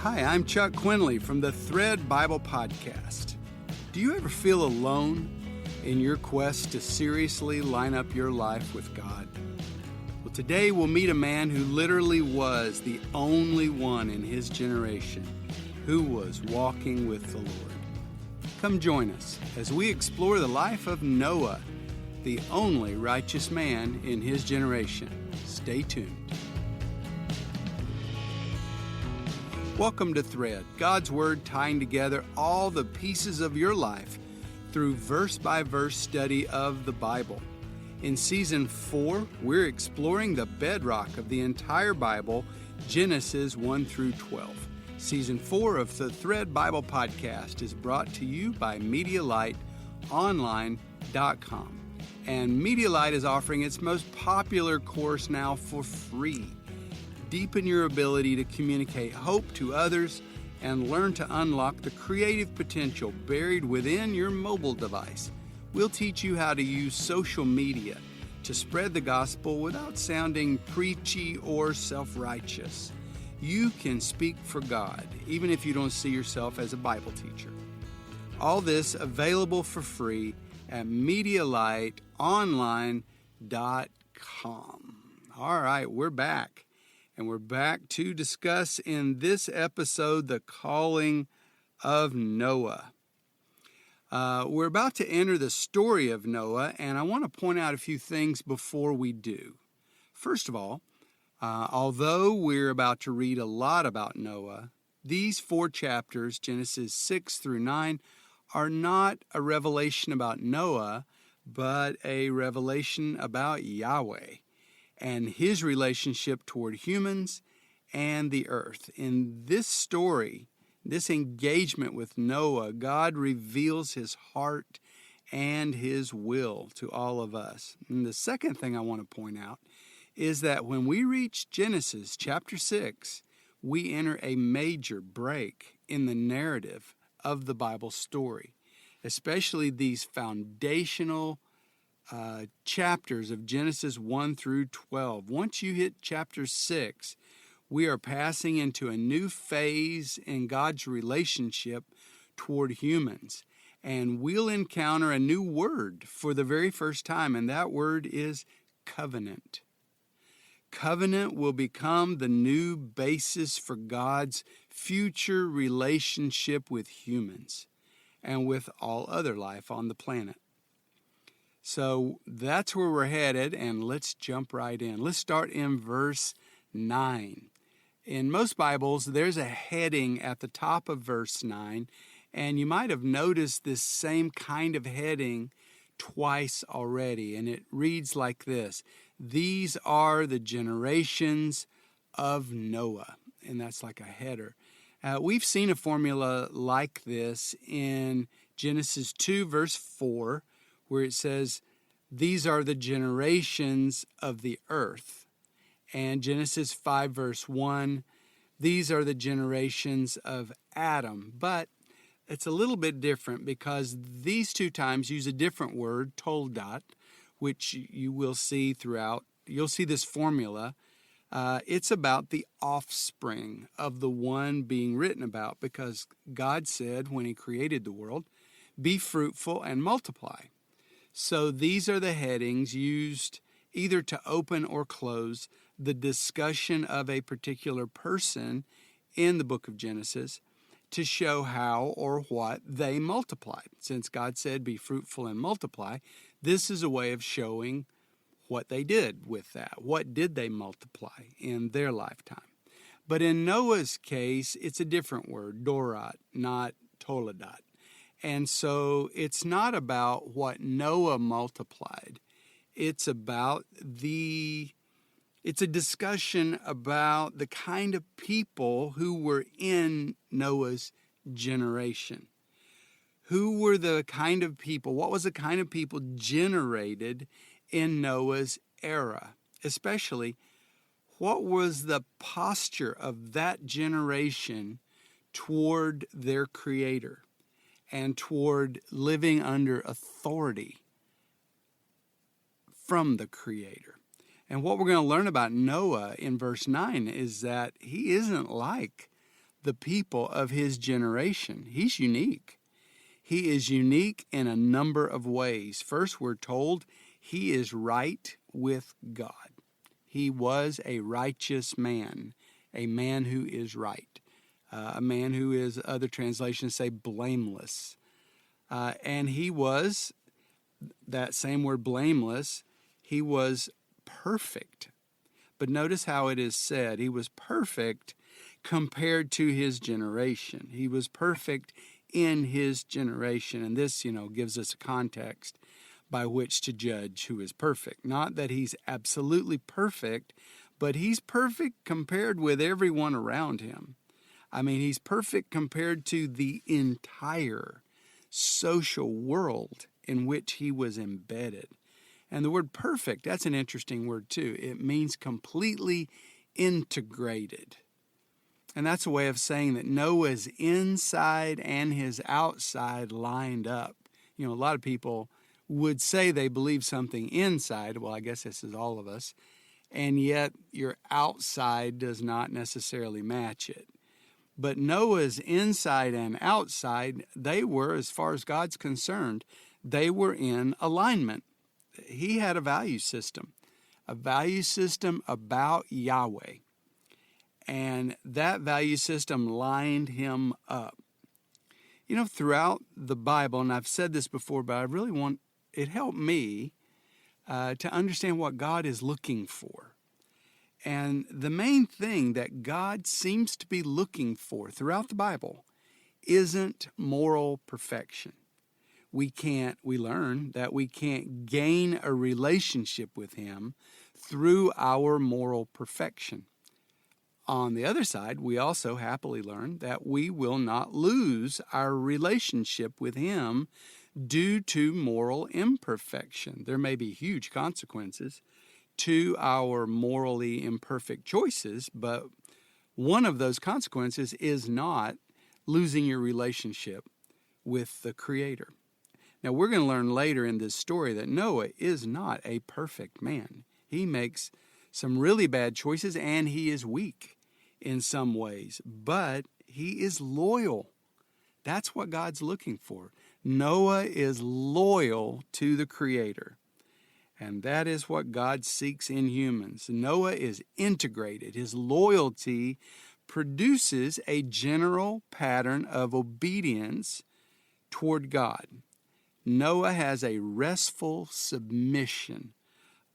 Hi, I'm Chuck Quinley from the Thread Bible Podcast. Do you ever feel alone in your quest to seriously line up your life with God? Well, today we'll meet a man who literally was the only one in his generation who was walking with the Lord. Come join us as we explore the life of Noah, the only righteous man in his generation. Stay tuned. Welcome to Thread, God's Word tying together all the pieces of your life through verse-by-verse study of the Bible. In Season 4, we're exploring the bedrock of the entire Bible, Genesis 1 through 12. Season 4 of the Thread Bible Podcast is brought to you by MediaLiteOnline.com. And MediaLite is offering its most popular course now for free. Deepen your ability to communicate hope to others and learn to unlock the creative potential buried within your mobile device. We'll teach you how to use social media to spread the gospel without sounding preachy or self-righteous. You can speak for God, even if you don't see yourself as a Bible teacher. All this available for free at MediaLiteOnline.com. All right, we're back. And we're back to discuss in this episode the calling of Noah. We're about to enter the story of Noah, and I want to point out a few things before we do. First of all, although we're about to read a lot about Noah, these 4 chapters, Genesis 6 through 9, are not a revelation about Noah, but a revelation about Yahweh and his relationship toward humans and the earth. In this story, this engagement with Noah, God reveals his heart and his will to all of us. And the second thing I want to point out is that when we reach Genesis chapter 6, we enter a major break in the narrative of the Bible story, especially these foundational chapters of Genesis 1 through 12. Once you hit chapter 6, we are passing into a new phase in God's relationship toward humans. And we'll encounter a new word for the very first time, and that word is covenant. Covenant will become the new basis for God's future relationship with humans and with all other life on the planet. So that's where we're headed, and let's jump right in. Let's start in verse 9. In most Bibles, there's a heading at the top of verse 9, and you might have noticed this same kind of heading twice already, and it reads like this: These are the generations of Noah, and that's like a header. We've seen a formula like this in Genesis 2, verse 4, where it says, these are the generations of the earth. And Genesis 5, verse 1, these are the generations of Adam. But it's a little bit different because these 2 times use a different word, toldot, which you will see throughout. You'll see this formula. It's about the offspring of the one being written about, because God said when he created the world, be fruitful and multiply. So these are the headings used either to open or close the discussion of a particular person in the book of Genesis to show how or what they multiplied. Since God said, be fruitful and multiply, this is a way of showing what they did with that. What did they multiply in their lifetime? But in Noah's case, it's a different word, dorot, not toledot. And so it's not about what Noah multiplied. It's a discussion about the kind of people who were in Noah's generation. Who were the kind of people, what was the kind of people generated in Noah's era? Especially, what was the posture of that generation toward their Creator and toward living under authority from the Creator? And what we're going to learn about Noah in verse 9 is that he isn't like the people of his generation. He's unique. He is unique in a number of ways. First, we're told he is right with God. He was a righteous man, a man who is right, a man who is, other translations say, blameless. And he was, that same word blameless, he was perfect. But notice how it is said. He was perfect compared to his generation. He was perfect in his generation. And this, gives us a context by which to judge who is perfect. Not that he's absolutely perfect, but he's perfect compared with everyone around him. I mean, he's perfect compared to the entire social world in which he was embedded. And the word perfect, that's an interesting word too. It means completely integrated. And that's a way of saying that Noah's inside and his outside lined up. A lot of people would say they believe something inside. Well, I guess this is all of us. And yet your outside does not necessarily match it. But Noah's inside and outside, they were, as far as God's concerned, they were in alignment. He had a value system about Yahweh. And that value system lined him up. Throughout the Bible, and I've said this before, but I really want, it helped me to understand what God is looking for. And the main thing that God seems to be looking for throughout the Bible isn't moral perfection. We learn that we can't gain a relationship with him through our moral perfection. On the other side, we also happily learn that we will not lose our relationship with him due to moral imperfection. There may be huge consequences to our morally imperfect choices, but one of those consequences is not losing your relationship with the Creator. Now, we're going to learn later in this story that Noah is not a perfect man. He makes some really bad choices, and he is weak in some ways, but he is loyal. That's what God's looking for. Noah is loyal to the Creator. And that is what God seeks in humans. Noah is integrated. His loyalty produces a general pattern of obedience toward God. Noah has a restful submission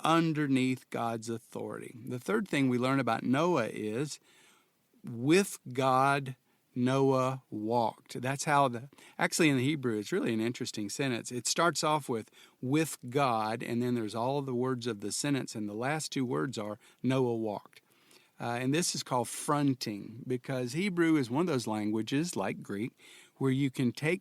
underneath God's authority. The third thing we learn about Noah is, with God, Noah walked. That's how actually in the Hebrew, it's really an interesting sentence. It starts off with God, and then there's all the words of the sentence, and the last two words are Noah walked. And this is called fronting, because Hebrew is one of those languages, like Greek, where you can take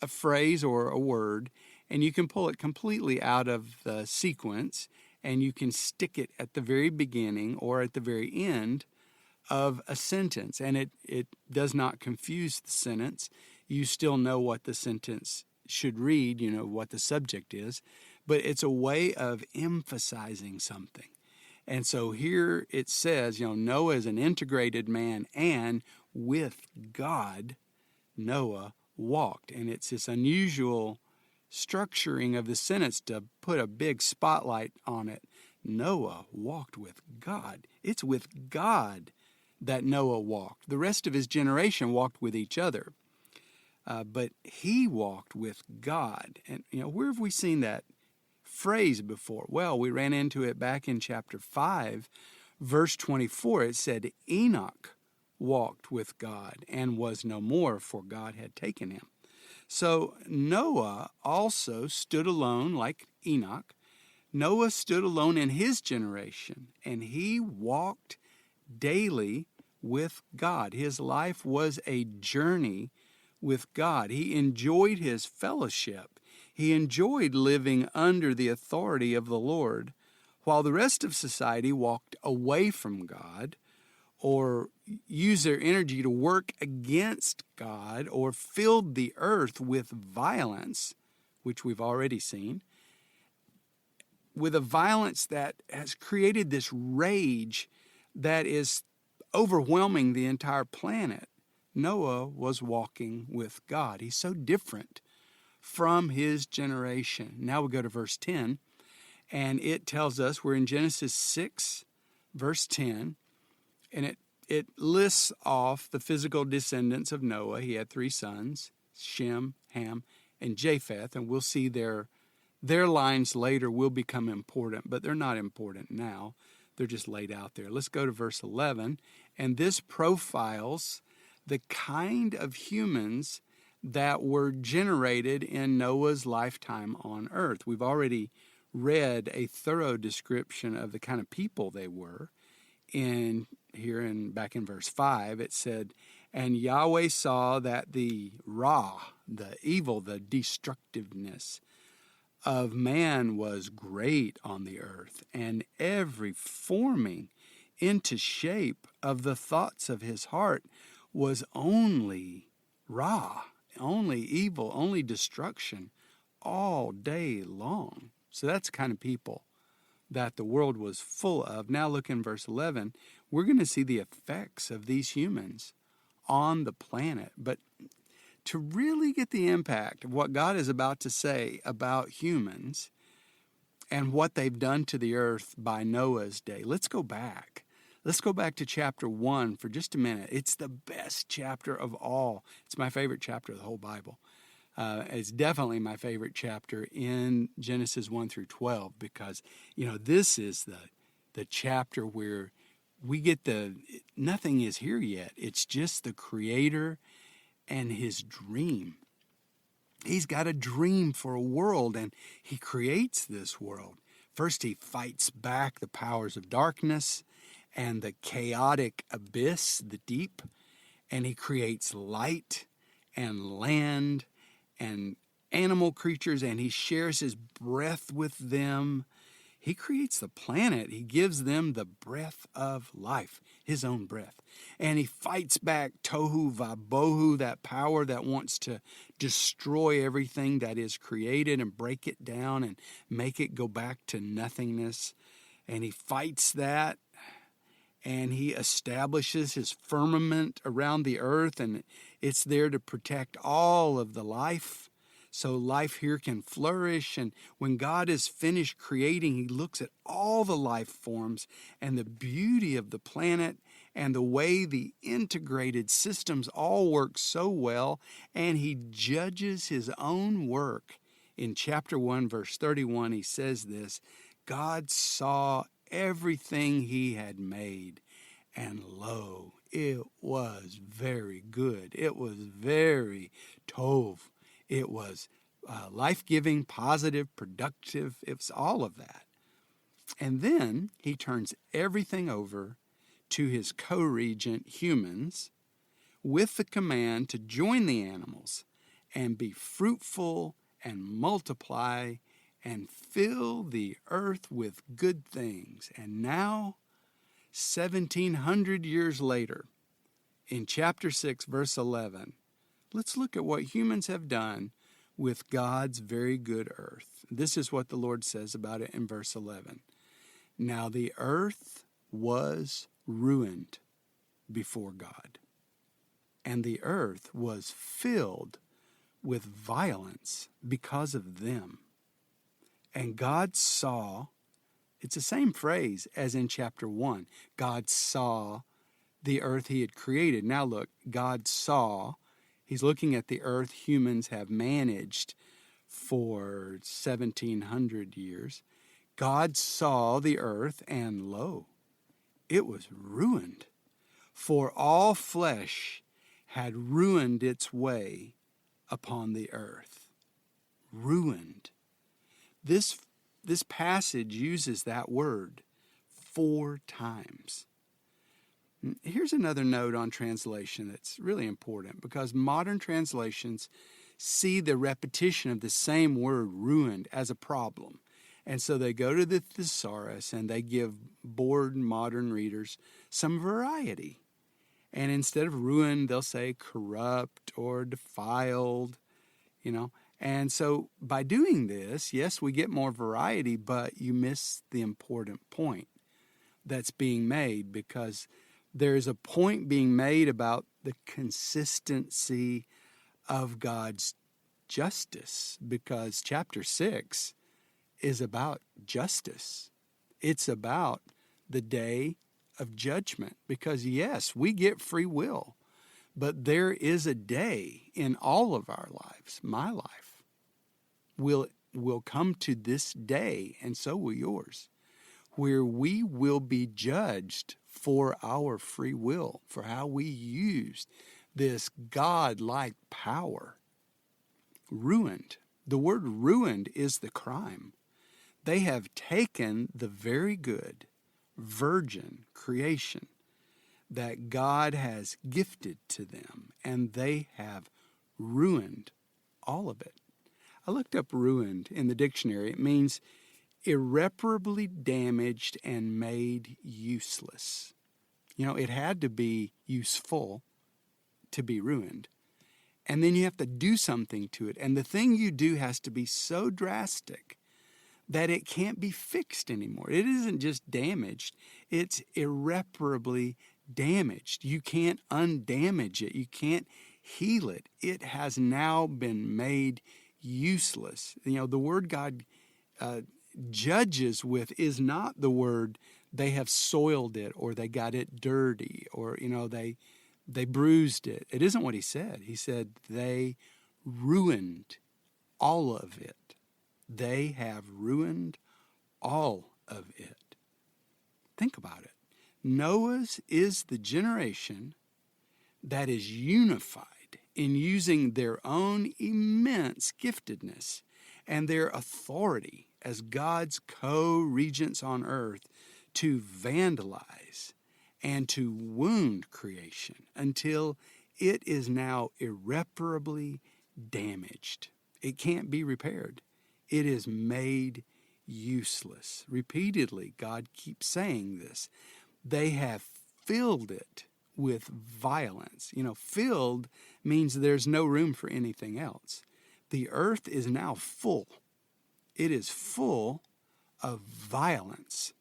a phrase or a word, and you can pull it completely out of the sequence, and you can stick it at the very beginning or at the very end of a sentence, and it does not confuse the sentence. You still know what the sentence should read, what the subject is, but it's a way of emphasizing something. And so here it says, Noah is an integrated man, and with God, Noah walked. And it's this unusual structuring of the sentence to put a big spotlight on it. Noah walked with God. It's with God that Noah walked. The rest of his generation walked with each other. But he walked with God. And, where have we seen that phrase before? Well, we ran into it back in chapter 5, verse 24. It said, Enoch walked with God and was no more, for God had taken him. So Noah also stood alone like Enoch. Noah stood alone in his generation, and he walked daily with God. His life was a journey with God. He enjoyed his fellowship. He enjoyed living under the authority of the Lord, while the rest of society walked away from God or used their energy to work against God or filled the earth with violence, which we've already seen, with a violence that has created this rage that is overwhelming the entire planet, Noah was walking with God. He's so different from his generation. Now we go to verse 10, and it tells us, we're in Genesis 6, verse 10, and it lists off the physical descendants of Noah. He had 3 sons, Shem, Ham, and Japheth, and we'll see their lines later will become important, but they're not important now. They're just laid out there. Let's go to verse 11, and this profiles the kind of humans that were generated in Noah's lifetime on earth. We've already read a thorough description of the kind of people they were. Back in verse 5, it said, and Yahweh saw that the evil, the destructiveness of man was great on the earth, and every forming into shape of the thoughts of his heart was only only evil, only destruction all day long. So that's the kind of people that the world was full of. Now look in verse 11. We're going to see the effects of these humans on the planet. But to really get the impact of what God is about to say about humans and what they've done to the earth by Noah's day, let's go back. Let's go back to chapter 1 for just a minute. It's the best chapter of all. It's my favorite chapter of the whole Bible. It's definitely my favorite chapter in Genesis 1 through 12 because, this is the chapter where we get nothing is here yet. It's just the Creator and his dream. He's got a dream for a world, and he creates this world. First, he fights back the powers of darkness and the chaotic abyss, the deep, and he creates light and land and animal creatures, and he shares his breath with them. He creates the planet. He gives them the breath of life, his own breath. And he fights back tohu vabohu, that power that wants to destroy everything that is created and break it down and make it go back to nothingness. And he fights that. And he establishes his firmament around the earth, and it's there to protect all of the life, so life here can flourish. And when God is finished creating, he looks at all the life forms and the beauty of the planet and the way the integrated systems all work so well, and he judges his own work. In chapter 1, verse 31, he says this, God saw everything he had made, and lo, it was very good. It was very tov. It was life-giving, positive, productive. It was all of that. And then he turns everything over to his co-regent humans with the command to join the animals and be fruitful and multiply and fill the earth with good things. And now, 1,700 years later, in chapter 6, verse 11, let's look at what humans have done with God's very good earth. This is what the Lord says about it in verse 11. Now the earth was ruined before God, and the earth was filled with violence because of them. And God saw, it's the same phrase as in chapter 1. God saw the earth he had created. Now look, God saw, he's looking at the earth humans have managed for 1,700 years. God saw the earth, and lo, it was ruined, for all flesh had ruined its way upon the earth. Ruined. This passage uses that word 4 times. Here's another note on translation that's really important, because modern translations see the repetition of the same word, ruined, as a problem. And so they go to the thesaurus and they give bored modern readers some variety. And instead of ruined, they'll say corrupt or defiled, And so by doing this, yes, we get more variety, but you miss the important point that's being made, because There's a point being made about the consistency of God's justice, because chapter 6 is about justice. It's about the day of judgment, because yes, we get free will, but there is a day in all of our lives, my life, will come to this day, and so will yours, where we will be judged for our free will, for how we used this God-like power. Ruined. The word ruined is the crime. They have taken the very good, virgin creation that God has gifted to them, and they have ruined all of it. I looked up ruined in the dictionary. It means irreparably damaged and made useless. You know, it had to be useful to be ruined. And then you have to do something to it. And the thing you do has to be so drastic that it can't be fixed anymore. It isn't just damaged, it's irreparably damaged. You can't undamage it. You can't heal it. It has now been made useless. You know, the word God judges with is not the word they have soiled it, or they got it dirty, or, you know, they bruised it. It isn't what he said. He said they ruined all of it. They have ruined all of it. Think about it. Noah's is the generation that is unified in using their own immense giftedness and their authority as God's co-regents on earth to vandalize and to wound creation until it is now irreparably damaged. It can't be repaired. It is made useless. Repeatedly, God keeps saying this. They have filled it with violence. You know, filled means there's no room for anything else. The earth is now full. It is full of violence.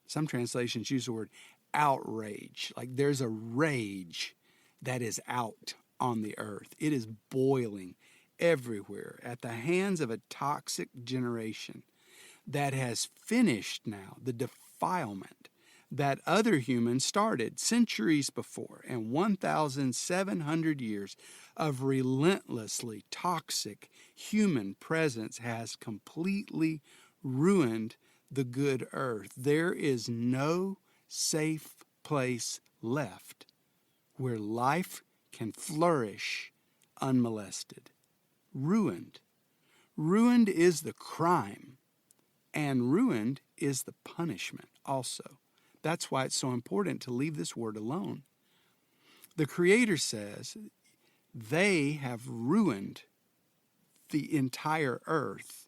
Some translations use the word outrage. Like there's a rage that is out on the earth. It is boiling everywhere at the hands of a toxic generation that has finished now the defilement that other humans started centuries before, and 1,700 years of relentlessly toxic human presence has completely ruined the good earth. There is no safe place left where life can flourish unmolested. Ruined. Ruined is the crime, and ruined is the punishment also. That's why it's so important to leave this word alone. The Creator says, they have ruined the entire earth,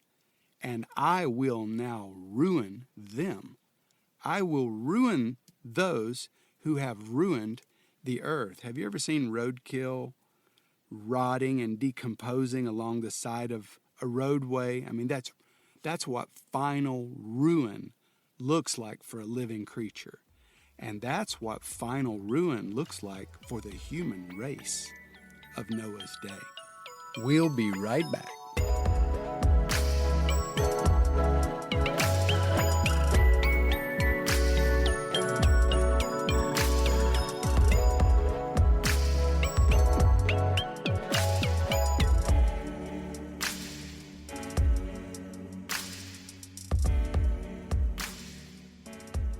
and I will now ruin them. I will ruin those who have ruined the earth. Have you ever seen roadkill rotting and decomposing along the side of a roadway? I mean, that's what final ruin looks like for a living creature. And that's what final ruin looks like for the human race of Noah's day. We'll be right back.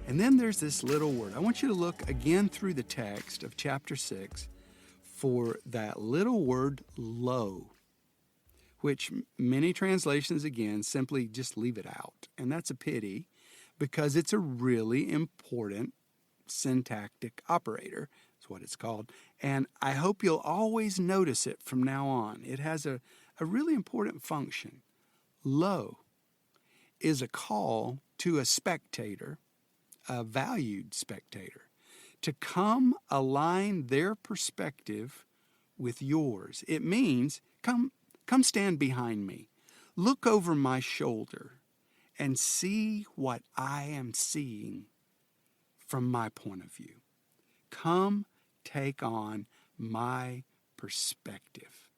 And then there's this little word. I want you to look again through the text of chapter 6 for that little word, lo, which many translations, again, simply just leave it out. And that's a pity, because it's a really important syntactic operator. That's what it's called. And I hope you'll always notice it from now on. It has a really important function. Lo is a call to a spectator, a valued spectator, to come align their perspective with yours. It means, come stand behind me. Look over my shoulder and see what I am seeing from my point of view. Come take on my perspective.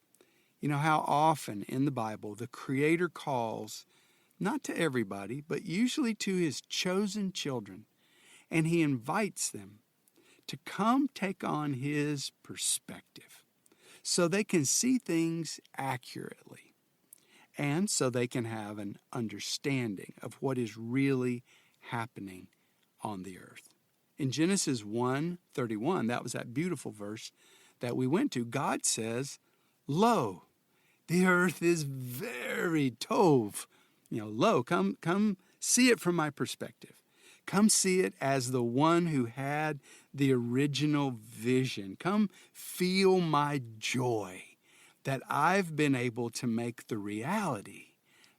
You know how often in the Bible the Creator calls, not to everybody, but usually to his chosen children, and he invites them to come take on his perspective so they can see things accurately and so they can have an understanding of what is really happening on the earth. In Genesis 1:31, that was that beautiful verse that we went to, God says, "Lo, the earth is very tov." Lo, come see it from my perspective. Come see it as the one who had the original vision. Come feel my joy that I've been able to make the reality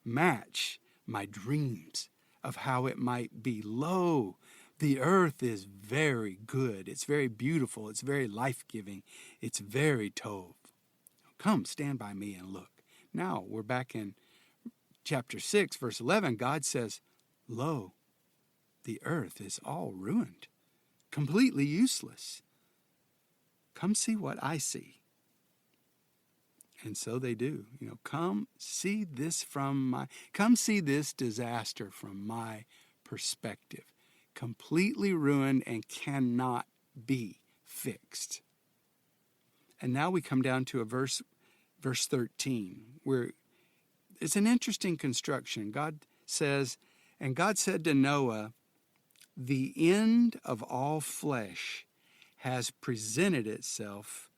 match my dreams of how it might be. Lo, the earth is very good. It's very beautiful. It's very life-giving. It's very tov. Come, stand by me and look. Now we're back in chapter 6, verse 11. God says, "Lo, the earth is all ruined, completely useless. Come see what I see." And so they do. Come see this disaster from my perspective. Completely ruined and cannot be fixed. And now we come down to verse 13, where it's an interesting construction. God says, "And God said to Noah, the end of all flesh has presented itself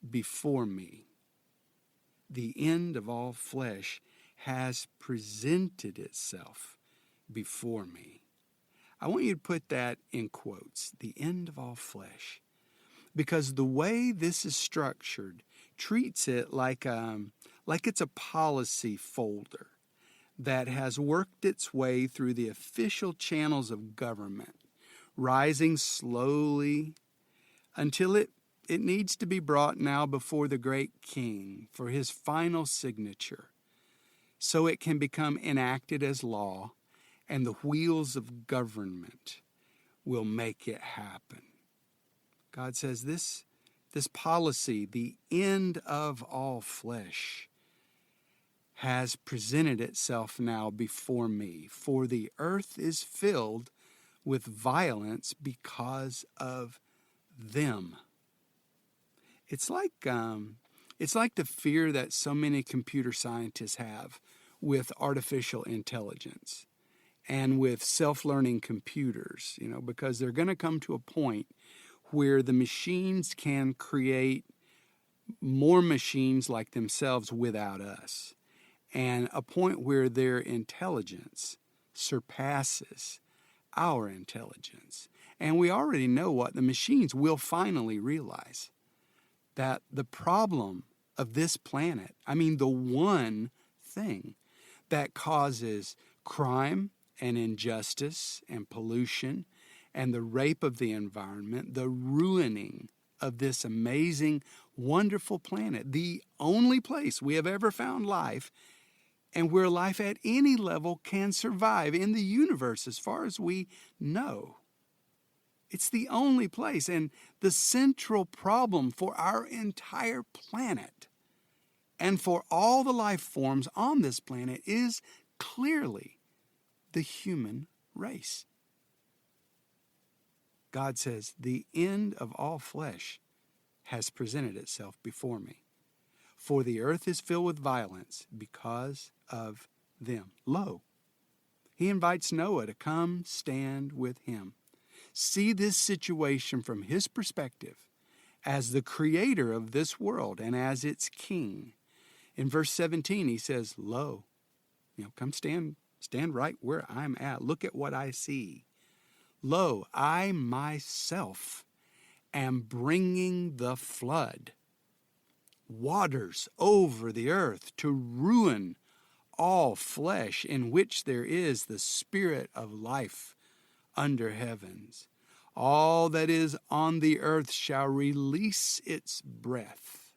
before me." The end of all flesh has presented itself before me. I want you to put that in quotes, the end of all flesh, because the way this is structured treats it like it's a policy folder that has worked its way through the official channels of government, rising slowly until it needs to be brought now before the great king for his final signature, so it can become enacted as law, and the wheels of government will make it happen. God says this policy, the end of all flesh, has presented itself now before me, for the earth is filled with violence because of them. It's like the fear that so many computer scientists have with artificial intelligence and with self-learning computers, because they're going to come to a point where the machines can create more machines like themselves without us, and a point where their intelligence surpasses our intelligence. And we already know what the machines will finally realize, that the problem of this planet, the one thing that causes crime and injustice and pollution and the rape of the environment, the ruining of this amazing, wonderful planet, the only place we have ever found life, and where life at any level can survive in the universe as far as we know. It's the only place, and the central problem for our entire planet and for all the life forms on this planet is clearly the human race. God says, the end of all flesh has presented itself before me, for the earth is filled with violence because of them. Lo, he invites Noah to come stand with him. See this situation from his perspective as the creator of this world and as its king. In verse 17, he says, "Lo, come stand right where I'm at. Look at what I see. Lo, I myself am bringing the flood, waters over the earth to ruin all flesh in which there is the spirit of life under heavens. All that is on the earth shall release its breath."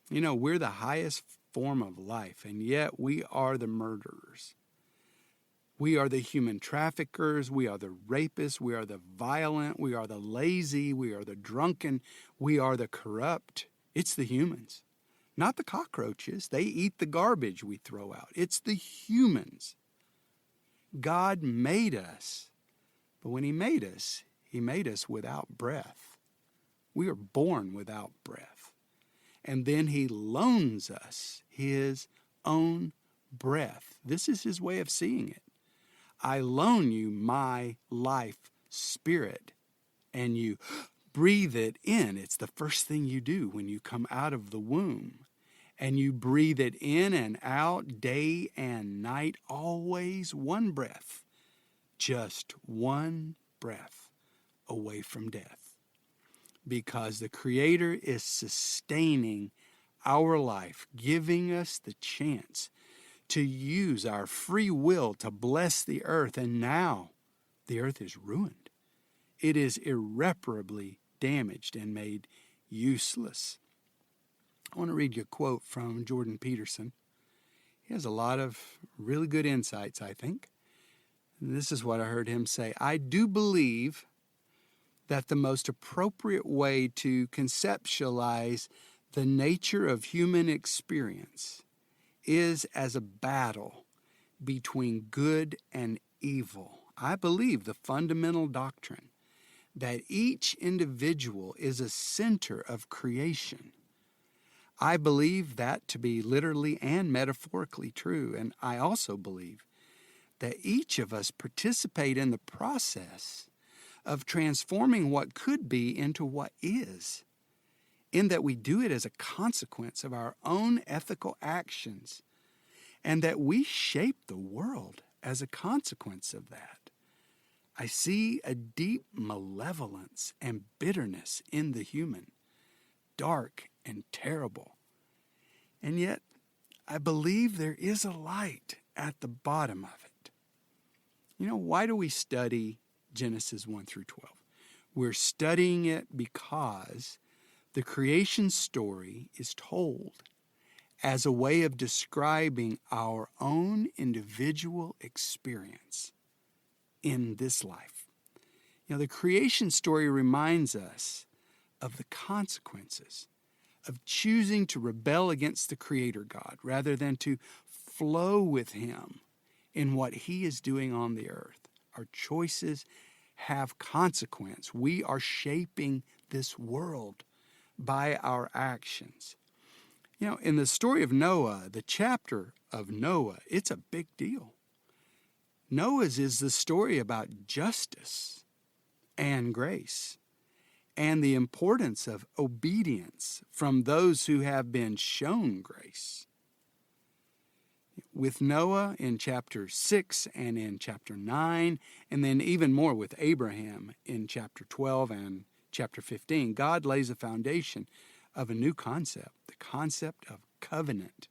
We're the highest form of life, and yet we are the murderers. We are the human traffickers. We are the rapists. We are the violent. We are the lazy. We are the drunken. We are the corrupt. It's the humans, not the cockroaches. They eat the garbage we throw out. It's the humans. God made us, but when He made us without breath. We are born without breath. And then He loans us His own breath. This is His way of seeing it. I loan you my life spirit, and you breathe it in. It's the first thing you do when you come out of the womb. And you breathe it in and out day and night, always one breath, just one breath away from death. Because the Creator is sustaining our life, giving us the chance to use our free will to bless the earth. And now the earth is ruined. It is irreparably damaged and made useless. I want to read you a quote from Jordan Peterson. He has a lot of really good insights, I think. And this is what I heard him say. I do believe that the most appropriate way to conceptualize the nature of human experience is as a battle between good and evil. I believe the fundamental doctrine that each individual is a center of creation. I believe that to be literally and metaphorically true, and I also believe that each of us participate in the process of transforming what could be into what is, in that we do it as a consequence of our own ethical actions, and that we shape the world as a consequence of that. I see a deep malevolence and bitterness in the human, dark and terrible. And yet, I believe there is a light at the bottom of it. You know, why do we study Genesis 1 through 12? We're studying it because the creation story is told as a way of describing our own individual experience in this life. You know, the creation story reminds us of the consequences of choosing to rebel against the Creator God rather than to flow with Him in what He is doing on the earth. Our choices have consequence. We are shaping this world by our actions. You know, in the story of Noah, the chapter of Noah, it's a big deal. Noah's is the story about justice and grace and the importance of obedience from those who have been shown grace. With Noah in chapter 6 and in chapter 9, and then even more with Abraham in chapter 12 and chapter 15, God lays a foundation of a new concept, the concept of covenant,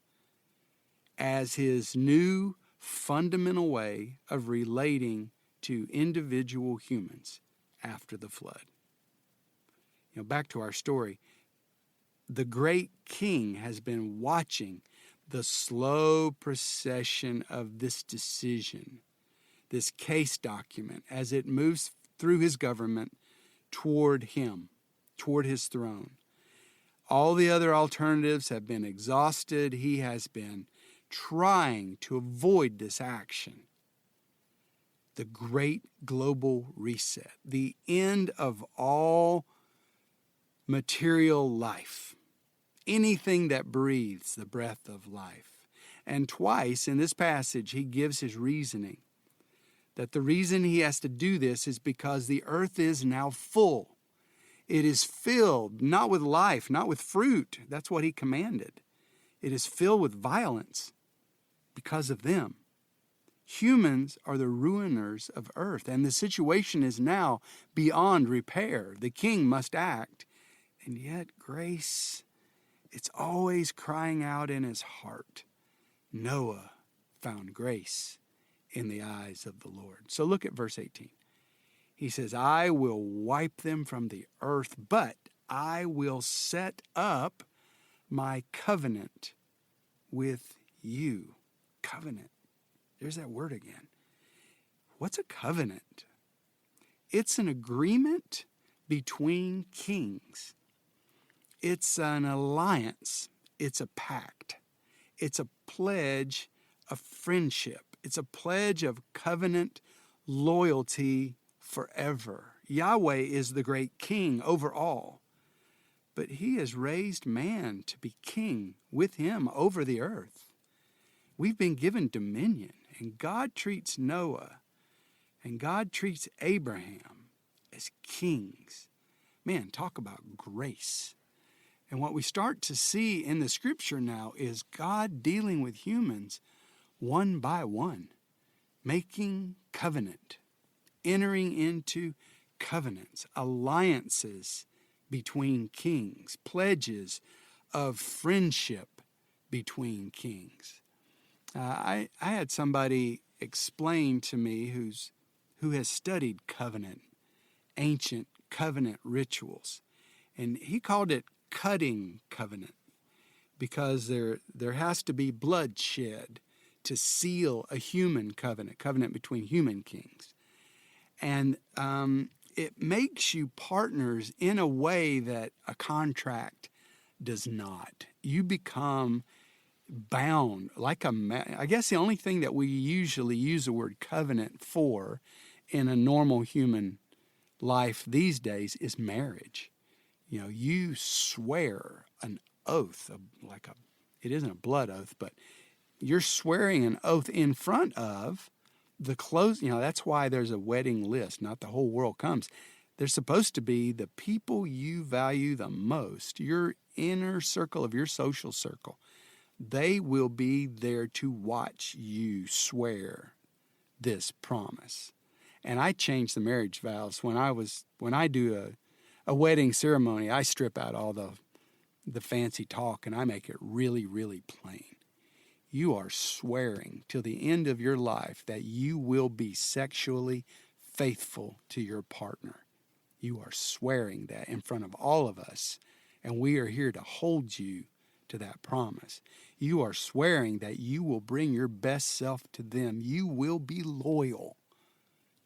as His new fundamental way of relating to individual humans after the flood. You know, back to our story, the great king has been watching the slow procession of this decision, this case document, as it moves through his government toward him, toward his throne. All the other alternatives have been exhausted. He has been trying to avoid this action. The great global reset, the end of all material life, anything that breathes the breath of life. And twice in this passage, he gives his reasoning that the reason he has to do this is because the earth is now full. It is filled, not with life, not with fruit. That's what he commanded. It is filled with violence because of them. Humans are the ruiners of earth, and the situation is now beyond repair. The king must act. And yet grace, it's always crying out in his heart. Noah found grace in the eyes of the Lord. So look at verse 18. He says, I will wipe them from the earth, but I will set up my covenant with you. Covenant. There's that word again. What's a covenant? It's an agreement between kings. It's an alliance. It's a pact. It's a pledge of friendship. It's a pledge of covenant loyalty forever. Yahweh is the great king over all, but he has raised man to be king with him over the earth. We've been given dominion, and God treats Noah and God treats Abraham as kings. Man, talk about grace. And what we start to see in the scripture now is God dealing with humans one by one, making covenant, entering into covenants, alliances between kings, pledges of friendship between kings. I had somebody explain to me who has studied covenant, ancient covenant rituals, and he called it cutting covenant, because there has to be bloodshed to seal a human covenant between human kings. And it makes you partners in a way that a contract does not. You become bound like I guess the only thing that we usually use the word covenant for in a normal human life these days is marriage. You know, you swear an oath, it isn't a blood oath, but you're swearing an oath in front of the close. You know, that's why there's a wedding list. Not the whole world comes. They're supposed to be the people you value the most, your inner circle of your social circle. They will be there to watch you swear this promise. And I changed the marriage vows when I do a wedding ceremony. I strip out all the fancy talk and I make it really, really plain. You are swearing till the end of your life that you will be sexually faithful to your partner. You are swearing that in front of all of us, and we are here to hold you to that promise. You are swearing that you will bring your best self to them. You will be loyal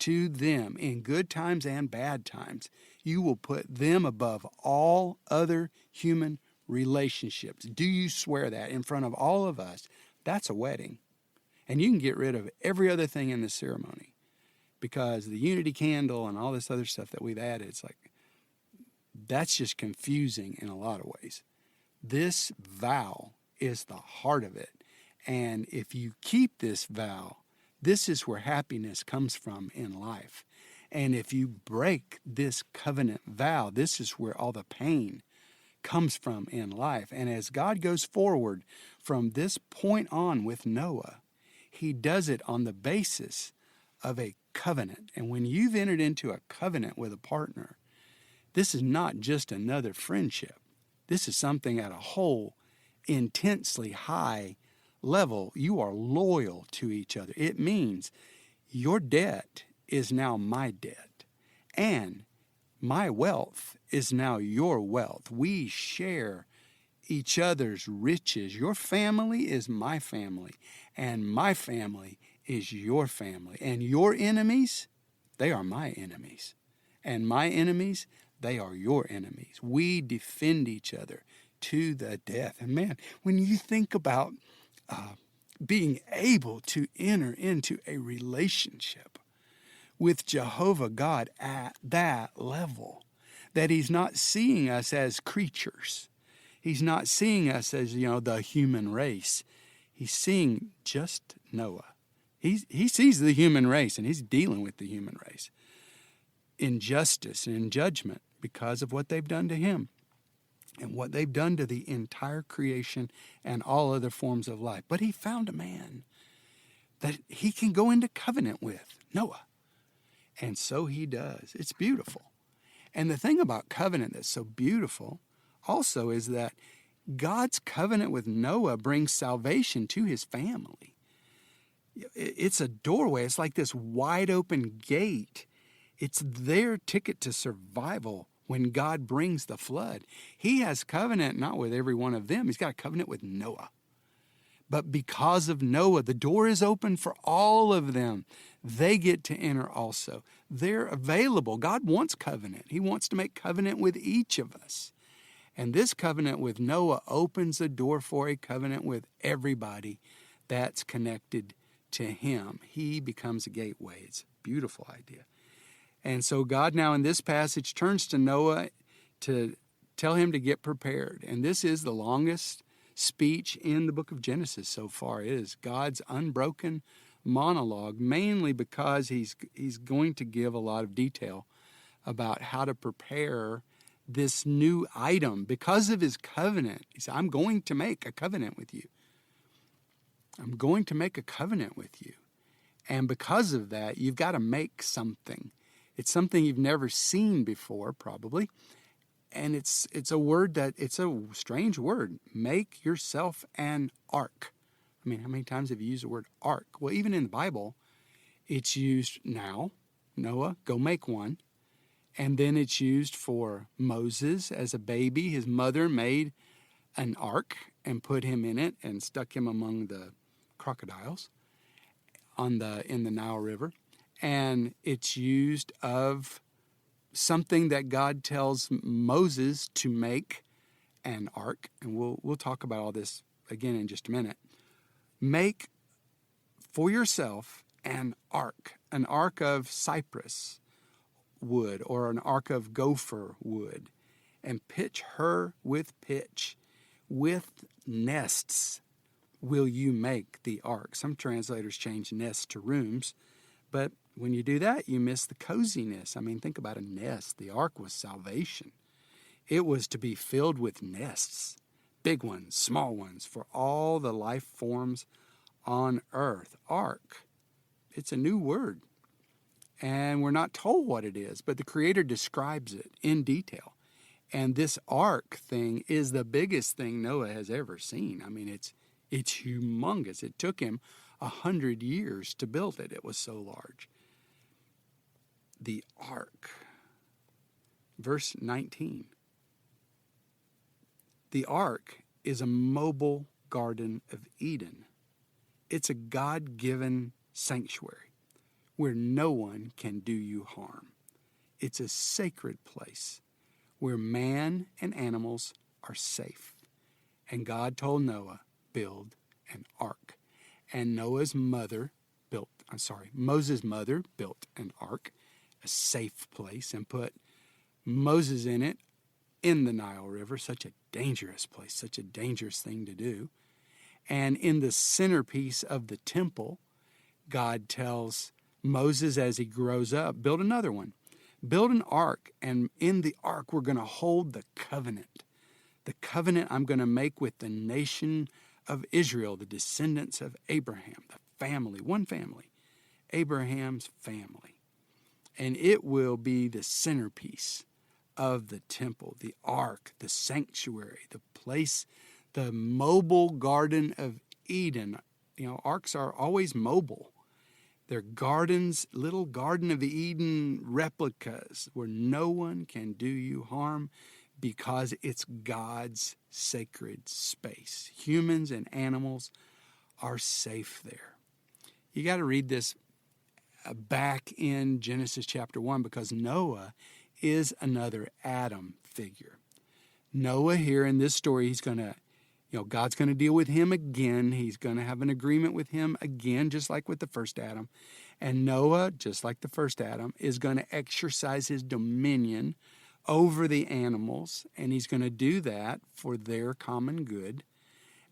to them in good times and bad times. You will put them above all other human relationships. Do you swear that in front of all of us? That's a wedding. And you can get rid of every other thing in the ceremony, because the unity candle and all this other stuff that we've added, it's like, that's just confusing in a lot of ways. This vow is the heart of it. And if you keep this vow, this is where happiness comes from in life. And if you break this covenant vow, this is where all the pain comes from in life. And as God goes forward from this point on with Noah, he does it on the basis of a covenant. And when you've entered into a covenant with a partner, this is not just another friendship. This is something at a whole intensely high level. You are loyal to each other. It means your debt is now my debt, and my wealth is now your wealth. We share each other's riches. Your family is my family, and my family is your family. And your enemies, they are my enemies. And my enemies, they are your enemies. We defend each other to the death. And man, when you think about being able to enter into a relationship with Jehovah God at that level, that he's not seeing us as creatures. He's not seeing us as, the human race. He's seeing just Noah. He sees the human race, and he's dealing with the human race in justice and in judgment because of what they've done to him and what they've done to the entire creation and all other forms of life. But he found a man that he can go into covenant with, Noah. And so he does. It's beautiful. And the thing about covenant that's so beautiful also is that God's covenant with Noah brings salvation to his family. It's a doorway. It's like this wide open gate. It's their ticket to survival when God brings the flood. He has covenant not with every one of them. He's got a covenant with Noah. But because of Noah, the door is open for all of them. They get to enter also. They're available. God wants covenant. He wants to make covenant with each of us. And this covenant with Noah opens the door for a covenant with everybody that's connected to him. He becomes a gateway. It's a beautiful idea. And so God now in this passage turns to Noah to tell him to get prepared. And this is the longest speech in the book of Genesis so far. It is God's unbroken monologue, mainly because he's going to give a lot of detail about how to prepare this new item because of his covenant. He said, I'm going to make a covenant with you. I'm going to make a covenant with you. And because of that, you've got to make something. It's something you've never seen before, probably. And it's a word it's a strange word. Make yourself an ark. I mean, how many times have you used the word ark? Well, even in the Bible, it's used now. Noah, go make one. And then it's used for Moses as a baby. His mother made an ark and put him in it and stuck him among the crocodiles in the Nile River. And it's used of something that God tells Moses to make an ark. And we'll talk about all this again in just a minute. Make for yourself an ark of cypress wood or an ark of gopher wood, and pitch her with pitch. With nests will you make the ark. Some translators change nests to rooms, but when you do that, you miss the coziness. I mean, think about a nest. The ark was salvation. It was to be filled with nests, big ones, small ones, for all the life forms on earth. Ark. It's a new word. And we're not told what it is, but the Creator describes it in detail. And this ark thing is the biggest thing Noah has ever seen. I mean, it's humongous. It took him 100 years to build it. It was so large. The ark. Verse 19. The ark is a mobile Garden of Eden. It's a God-given sanctuary where no one can do you harm. It's a sacred place where man and animals are safe. And God told Noah, build an ark. And Moses' mother built an ark, a safe place, and put Moses in it in the Nile River, such a dangerous place, such a dangerous thing to do. And in the centerpiece of the temple, God tells Moses as he grows up, build another one. Build an ark, and in the ark we're going to hold the covenant. The covenant I'm going to make with the nation of Israel, the descendants of Abraham, the family, one family, Abraham's family. And it will be the centerpiece of the temple, the ark, the sanctuary, the place, the mobile Garden of Eden. You know, arks are always mobile. They're gardens, little Garden of Eden replicas where no one can do you harm because it's God's sacred space. Humans and animals are safe there. You got to read this back in Genesis chapter 1 because Noah is another Adam figure. Noah here in this story, God's going to deal with him again. He's going to have an agreement with him again, just like with the first Adam. And Noah, just like the first Adam, is going to exercise his dominion over the animals, and he's going to do that for their common good.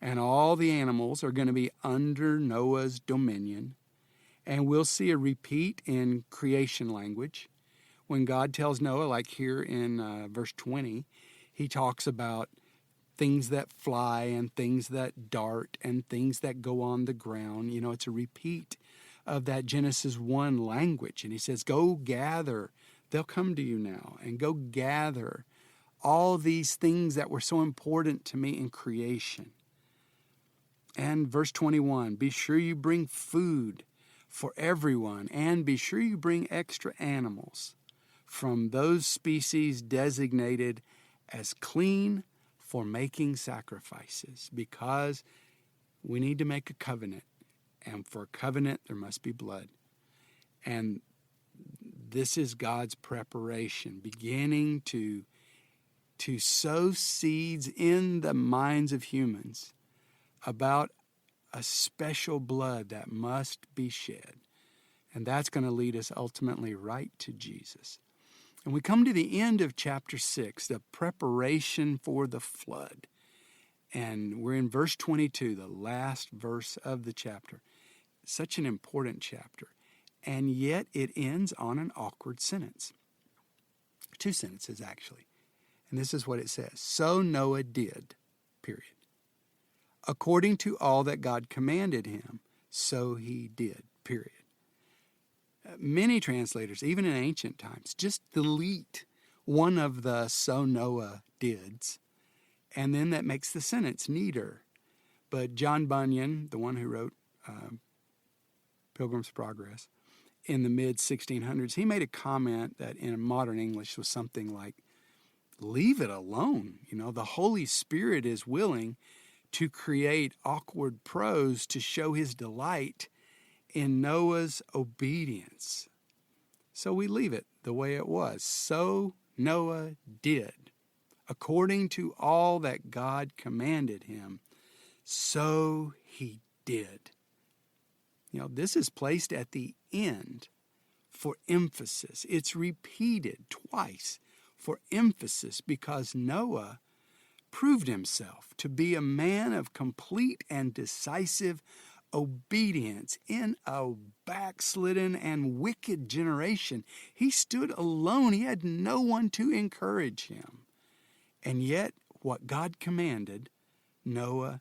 And all the animals are going to be under Noah's dominion. And we'll see a repeat in creation language. When God tells Noah, like here in verse 20, he talks about things that fly and things that dart and things that go on the ground. You know, it's a repeat of that Genesis 1 language. And he says, go gather. They'll come to you now. And go gather all these things that were so important to me in creation. And verse 21, be sure you bring food for everyone. And be sure you bring extra animals from those species designated as clean for making sacrifices, because we need to make a covenant. And for a covenant, there must be blood. And this is God's preparation, beginning to sow seeds in the minds of humans about a special blood that must be shed. And that's going to lead us ultimately right to Jesus. And we come to the end of chapter 6, the preparation for the flood. And we're in verse 22, the last verse of the chapter. Such an important chapter. And yet it ends on an awkward sentence. 2 sentences, actually. And this is what it says. So Noah did, period. According to all that God commanded him, so he did, period. Many translators, even in ancient times, just delete one of the so Noah dids, and then that makes the sentence neater. But John Bunyan, the one who wrote Pilgrim's Progress in the mid-1600s, he made a comment that in modern English was something like, leave it alone. The Holy Spirit is willing to create awkward prose to show his delight in Noah's obedience. So we leave it the way it was. So Noah did, according to all that God commanded him, so he did. This is placed at the end for emphasis. It's repeated twice for emphasis because Noah proved himself to be a man of complete and decisive obedience in a backslidden and wicked generation. He stood alone. He had no one to encourage him. And yet, what God commanded, Noah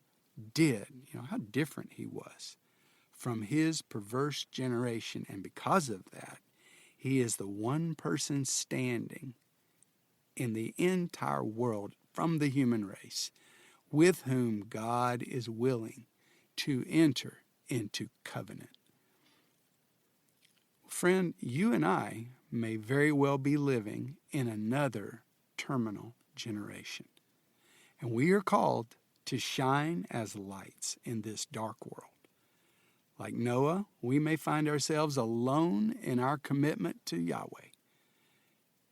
did. How different he was from his perverse generation. And because of that, he is the one person standing in the entire world from the human race with whom God is willing to enter into covenant. Friend, you and I may very well be living in another terminal generation. And we are called to shine as lights in this dark world. Like Noah, we may find ourselves alone in our commitment to Yahweh.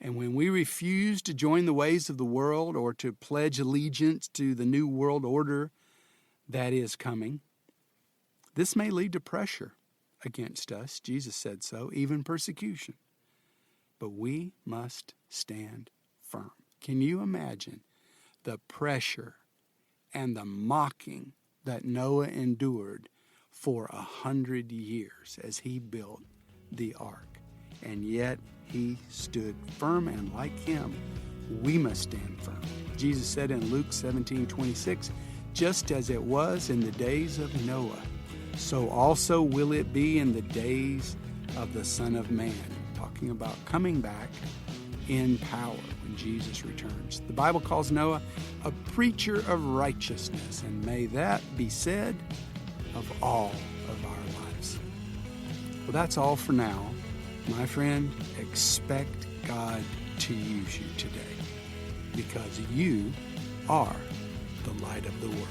And when we refuse to join the ways of the world or to pledge allegiance to the new world order that is coming, this may lead to pressure against us. Jesus said so, even persecution. But we must stand firm. Can you imagine the pressure and the mocking that Noah endured for 100 years as he built the ark? And yet he stood firm, and like him, we must stand firm. Jesus said in Luke 17:26, just as it was in the days of Noah, so also will it be in the days of the Son of Man. Talking about coming back in power when Jesus returns. The Bible calls Noah a preacher of righteousness, and may that be said of all of our lives. Well, that's all for now. My friend, expect God to use you today because you are the light of the world.